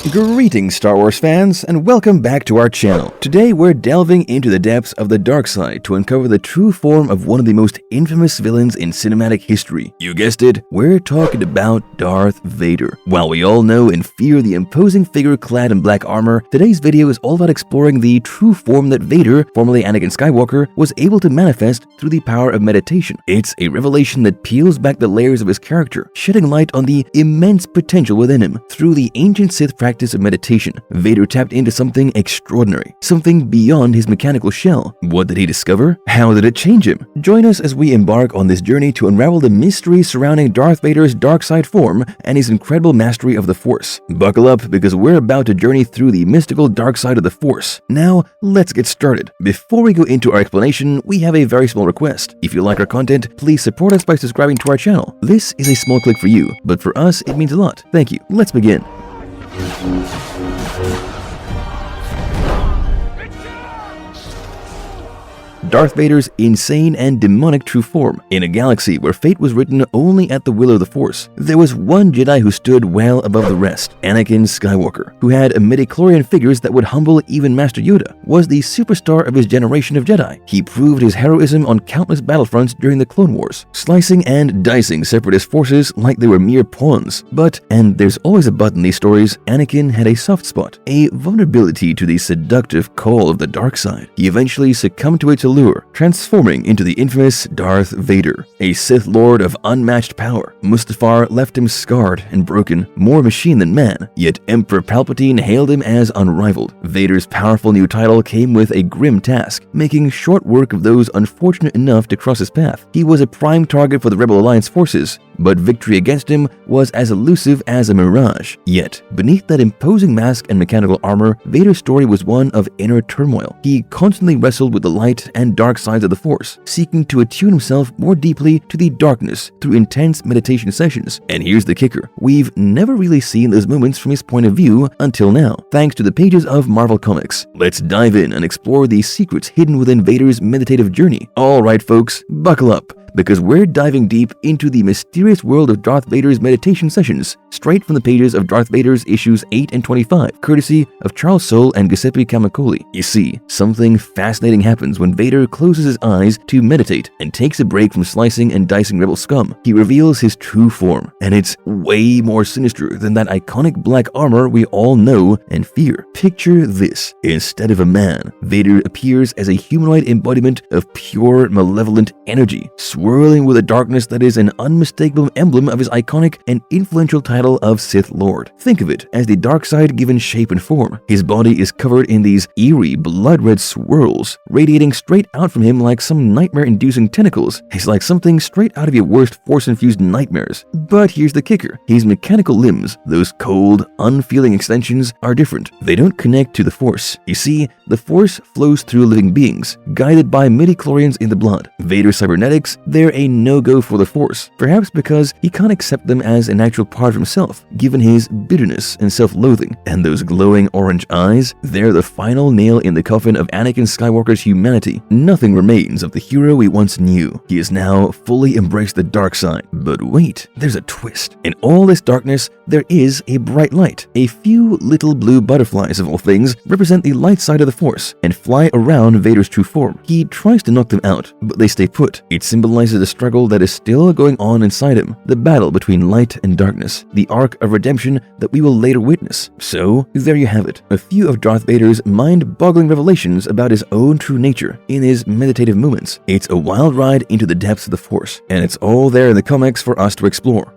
Greetings, Star Wars fans, and welcome back to our channel. Today we're delving into the depths of the dark side to uncover the true form of one of the most infamous villains in cinematic history. You guessed it, we're talking about Darth Vader. While we all know and fear the imposing figure clad in black armor, today's video is all about exploring the true form that Vader, formerly Anakin Skywalker, was able to manifest through the power of meditation. It's a revelation that peels back the layers of his character, shedding light on the immense potential within him. Through the ancient Sith practice of meditation, Vader tapped into something extraordinary, something beyond his mechanical shell. What did he discover? How did it change him? Join us as we embark on this journey to unravel the mysteries surrounding Darth Vader's dark side form and his incredible mastery of the Force. Buckle up, because we're about to journey through the mystical dark side of the Force. Now, let's get started. Before we go into our explanation, we have a very small request. If you like our content, please support us by subscribing to our channel. This is a small click for you, but for us, it means a lot. Thank you. Let's begin. Darth Vader's insane and demonic true form. In a galaxy where fate was written only at the will of the Force, there was one Jedi who stood well above the rest. Anakin Skywalker, who had midichlorian figures that would humble even Master Yoda, was the superstar of his generation of Jedi. He proved his heroism on countless battlefronts during the Clone Wars, slicing and dicing separatist forces like they were mere pawns. But, and there's always a but in these stories, Anakin had a soft spot, a vulnerability to the seductive call of the dark side. He eventually succumbed to its allure, transforming into the infamous Darth Vader, a Sith Lord of unmatched power. Mustafar left him scarred and broken, more machine than man, yet Emperor Palpatine hailed him as unrivaled. Vader's powerful new title came with a grim task, making short work of those unfortunate enough to cross his path. He was a prime target for the Rebel Alliance forces, but victory against him was as elusive as a mirage. Yet, beneath that imposing mask and mechanical armor, Vader's story was one of inner turmoil. He constantly wrestled with the light and dark sides of the Force, seeking to attune himself more deeply to the darkness through intense meditation sessions. And here's the kicker: we've never really seen those moments from his point of view until now, thanks to the pages of Marvel Comics. Let's dive in and explore the secrets hidden within Vader's meditative journey. Alright folks, buckle up, because we're diving deep into the mysterious world of Darth Vader's meditation sessions, straight from the pages of Darth Vader's issues 8 and 25, courtesy of Charles Soule and Giuseppe Camicoli. You see, something fascinating happens when Vader closes his eyes to meditate and takes a break from slicing and dicing rebel scum. He reveals his true form, and it's way more sinister than that iconic black armor we all know and fear. Picture this: instead of a man, Vader appears as a humanoid embodiment of pure, malevolent energy, swirling with a darkness that is an unmistakable emblem of his iconic and influential title of Sith Lord. Think of it as the dark side given shape and form. His body is covered in these eerie, blood-red swirls, radiating straight out from him like some nightmare-inducing tentacles. He's like something straight out of your worst Force-infused nightmares. But here's the kicker: his mechanical limbs, those cold, unfeeling extensions, are different. They don't connect to the Force. You see, the Force flows through living beings, guided by midichlorians in the blood. Vader's cybernetics, they're a no-go for the Force, perhaps because he can't accept them as a natural part of himself, given his bitterness and self-loathing. And those glowing orange eyes, they're the final nail in the coffin of Anakin Skywalker's humanity. Nothing remains of the hero we once knew. He has now fully embraced the dark side. But wait, there's a twist. In all this darkness, there is a bright light. A few little blue butterflies, of all things, represent the light side of the Force and fly around Vader's true form. He tries to knock them out, but they stay put. It symbolizes the struggle that is still going on inside him, the battle between light and darkness, the arc of redemption that we will later witness. So, there you have it, a few of Darth Vader's mind-boggling revelations about his own true nature in his meditative moments. It's a wild ride into the depths of the Force, and it's all there in the comics for us to explore.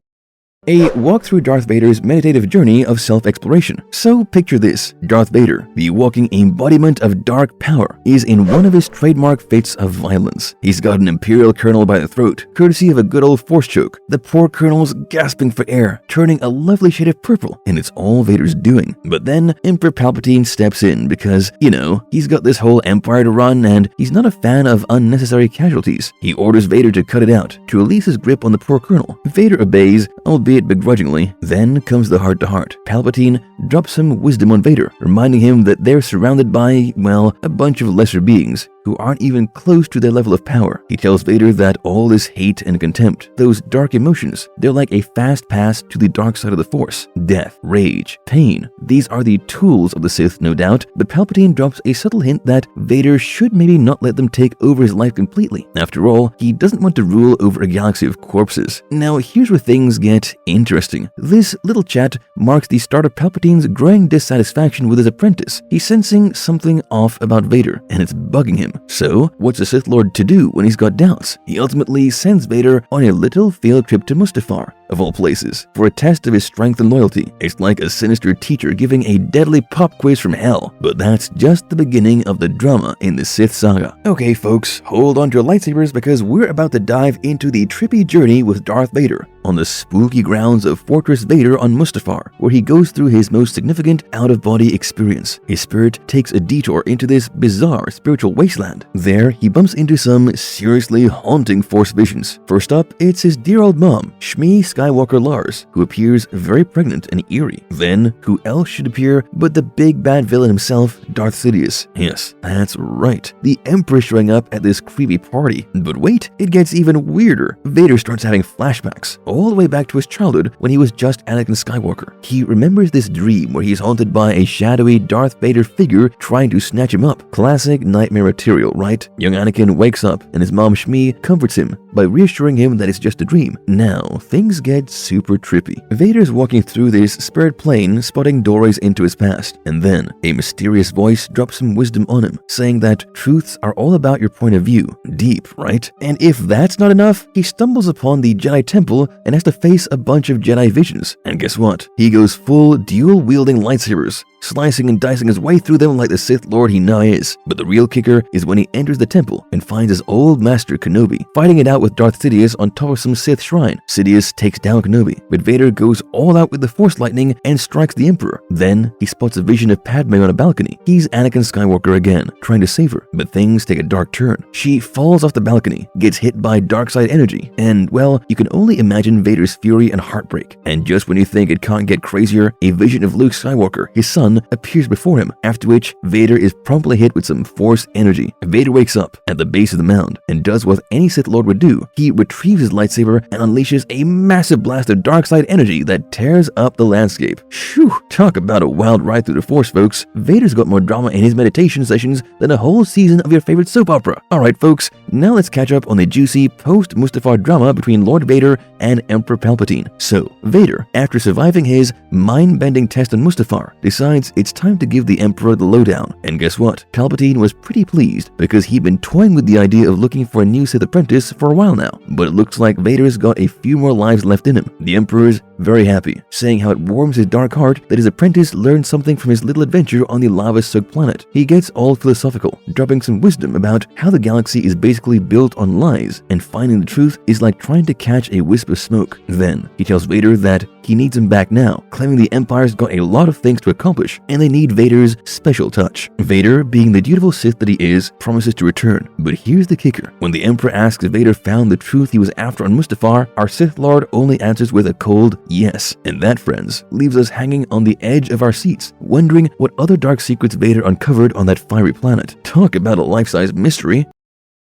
A walk through Darth Vader's meditative journey of self-exploration. So picture this: Darth Vader, the walking embodiment of dark power, is in one of his trademark fits of violence. He's got an Imperial colonel by the throat, courtesy of a good old Force choke. The poor colonel's gasping for air, turning a lovely shade of purple, and it's all Vader's doing. But then Emperor Palpatine steps in because, you know, he's got this whole empire to run and he's not a fan of unnecessary casualties. He orders Vader to cut it out, to release his grip on the poor colonel. Vader obeys, albeit begrudgingly. Then comes the heart-to-heart. Palpatine drops some wisdom on Vader, reminding him that they're surrounded by, well, a bunch of lesser beings who aren't even close to their level of power. He tells Vader that all this hate and contempt, those dark emotions, they're like a fast pass to the dark side of the Force. Death, rage, pain, these are the tools of the Sith, no doubt, but Palpatine drops a subtle hint that Vader should maybe not let them take over his life completely. After all, he doesn't want to rule over a galaxy of corpses. Now, here's where things get interesting. This little chat marks the start of Palpatine's growing dissatisfaction with his apprentice. He's sensing something off about Vader, and it's bugging him. So, what's a Sith Lord to do when he's got doubts? He ultimately sends Vader on a little field trip to Mustafar, of all places, for a test of his strength and loyalty. It's like a sinister teacher giving a deadly pop quiz from hell, but that's just the beginning of the drama in the Sith saga. Okay folks, hold on to your lightsabers because we're about to dive into the trippy journey with Darth Vader on the spooky grounds of Fortress Vader on Mustafar, where he goes through his most significant out-of-body experience. His spirit takes a detour into this bizarre spiritual wasteland. There, he bumps into some seriously haunting Force visions. First up, it's his dear old mom, Shmi Skywalker Lars, who appears very pregnant and eerie. Then, who else should appear but the big bad villain himself, Darth Sidious. Yes, that's right. The Emperor showing up at this creepy party. But wait, it gets even weirder. Vader starts having flashbacks, all the way back to his childhood when he was just Anakin Skywalker. He remembers this dream where he's haunted by a shadowy Darth Vader figure trying to snatch him up. Classic nightmare material, right? Young Anakin wakes up and his mom Shmi comforts him by reassuring him that it's just a dream. Now, things get super trippy. Vader's walking through this spirit plane, spotting doorways into his past, and then a mysterious voice drops some wisdom on him, saying that truths are all about your point of view. Deep, right? And if that's not enough, he stumbles upon the Jedi Temple and has to face a bunch of Jedi visions. And guess what? He goes full dual-wielding lightsabers, slicing and dicing his way through them like the Sith Lord he now is. But the real kicker is when he enters the temple and finds his old master Kenobi fighting it out with Darth Sidious on top of some Sith shrine. Sidious takes down Kenobi, but Vader goes all out with the Force lightning and strikes the Emperor. Then he spots a vision of Padme on a balcony. He's Anakin Skywalker again, trying to save her, but things take a dark turn. She falls off the balcony, gets hit by dark side energy, and well, you can only imagine Vader's fury and heartbreak. And just when you think it can't get crazier, a vision of Luke Skywalker, his son, appears before him, after which Vader is promptly hit with some Force energy. Vader wakes up at the base of the mound and does what any Sith Lord would do. He retrieves his lightsaber and unleashes a massive blast of dark side energy that tears up the landscape. Phew, talk about a wild ride through the Force, folks. Vader's got more drama in his meditation sessions than a whole season of your favorite soap opera. Alright folks, now let's catch up on the juicy post-Mustafar drama between Lord Vader and Emperor Palpatine. So, Vader, after surviving his mind-bending test on Mustafar, decides it's time to give the Emperor the lowdown. And guess what? Palpatine was pretty pleased because he'd been toying with the idea of looking for a new Sith apprentice for a while now. But it looks like Vader's got a few more lives left in him. The Emperor's very happy, saying how it warms his dark heart that his apprentice learned something from his little adventure on the lava-soaked planet. He gets all philosophical, dropping some wisdom about how the galaxy is basically built on lies, and finding the truth is like trying to catch a wisp of smoke. Then, he tells Vader that he needs him back now, claiming the Empire's got a lot of things to accomplish, and they need Vader's special touch. Vader, being the dutiful Sith that he is, promises to return. But here's the kicker. When the Emperor asks if Vader found the truth he was after on Mustafar, our Sith Lord only answers with a cold yes. And that, friends, leaves us hanging on the edge of our seats, wondering what other dark secrets Vader uncovered on that fiery planet. Talk about a life-size mystery.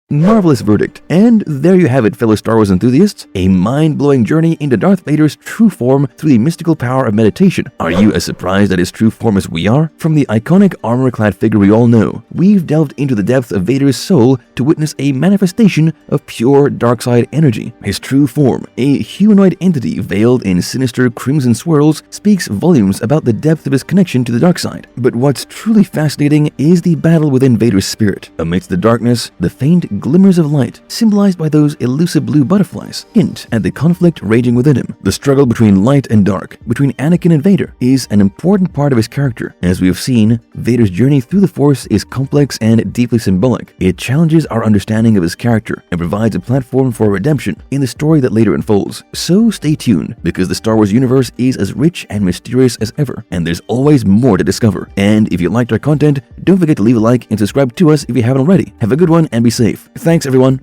Marvelous verdict. And there you have it, fellow Star Wars enthusiasts, a mind-blowing journey into Darth Vader's true form through the mystical power of meditation. Are you as surprised at his true form as we are? From the iconic armor-clad figure we all know, we've delved into the depths of Vader's soul to witness a manifestation of pure dark side energy. His true form, a humanoid entity veiled in sinister crimson swirls, speaks volumes about the depth of his connection to the dark side. But what's truly fascinating is the battle within Vader's spirit. Amidst the darkness, the faint glimmers of light, symbolized by those elusive blue butterflies, hint at the conflict raging within him. The struggle between light and dark, between Anakin and Vader, is an important part of his character. As we have seen, Vader's journey through the Force is complex and deeply symbolic. It challenges our understanding of his character and provides a platform for redemption in the story that later unfolds. So stay tuned, because the Star Wars universe is as rich and mysterious as ever, and there's always more to discover. And if you liked our content, don't forget to leave a like and subscribe to us if you haven't already. Have a good one and be safe. Thanks, everyone.